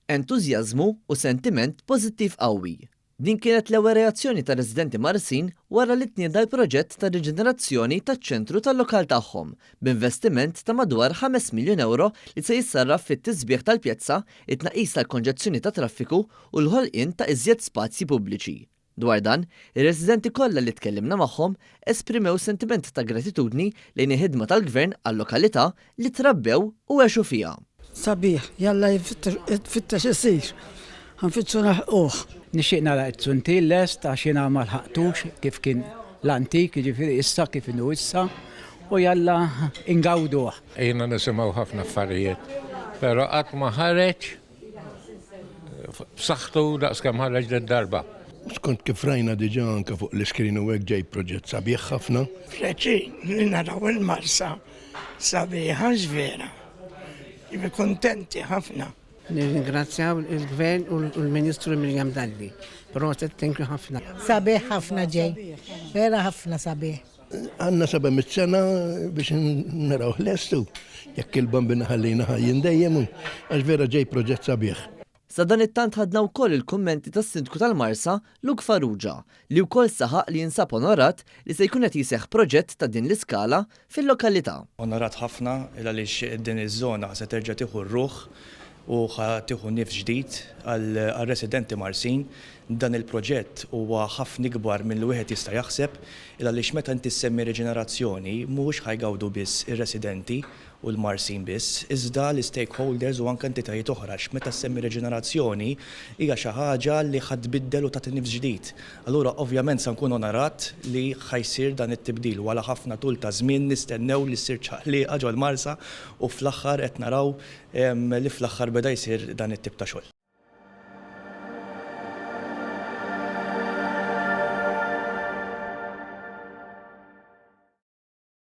entużjażmu u sentiment pożittiv qawwi. Din kienet l-ewwel reazzjoni ta' residenti Marsin wara li tnieda l-proġett ta' riġenerazzjoni taċ-ċentru tal-lokal tagħhom b'investiment ta' madwar 5 miljun euro li se jissarraf fit-tisbieħ tal-pjazza, it-tnaqqis tal-konġezzjoni ta' traffiku u l-ħolqien ta' iżjed spazji pubbliċi. Dwar dan, ir-residenti kollha li tkellimna magħhom esprimew sentiment ta' gratitudni lejn il-ħidma tal-gvern għall-lokalità li trabbew u għexu fiha. Sabiħ, jalla jfittax isir, ħanfitxu naħquh. Nixtieq nara t-tunti lest għax jiena ma lħaqtux kif kien l-antik, jiġifieri issa kif inhu issa u jalla ingawduh. Jiena nisimgħu ħafna affarijiet, però qatt ma ħareġ b'saħħtu daqskemm ħareġ darba. Skont kif rajna diġà anke fuq l-iskrin u hekk ġej proġett sabiħ ħafna. Fleċi li naraw il-marsa sabiħa ġvera. Jibi kontenti ħafna. Nirringrazzjaw il-Gvern u l-Ministru Mirjam Dalli. Proset, thank you ħafna. Sabiħ ħafna ġej, vera ħafna sabiħ. Għanna 700 sena biex naraw l-estu, jekk il-bambina ħallina ħajjin dejjem, għax vera ġej proġett sabiħ. Sa dan it-tant ħadna wkoll il-kummenti tas-Sindku tal-Marsa Luk Farrugia li wkoll saħaq li jinsab onorat li se jkun qed jiseħħ proġett ta' din l-iskala fil-lokalità. Onorat ħafna għaliex din iż-żona se terġa' tieħu r-ruħ u tieħu nifs ġdid għal-residenti Marsin. Dan il-proġett huwa ħafna ikbar minn li wieħed jista' jaħseb għaliex meta inti semmi reġenerazzjoni mhux ħajgawdu biss ir-residenti u l-Marsin biss, iżda l-stakeholders u anke entitajiet oħra meta semmi reġenerazzjoni hija xi ħaġa li ħadbiddel u tagħti nifs ġdid. Allura ovvjament se nkun onorat li ħajsir dan it-tibdil wara ħafna tul ta' żmien nistennew li ssir ċaħliqa ġol Marsa u fl-aħħar qed naraw li fl-aħħar beda jsir dan it-tip ta' xogħol.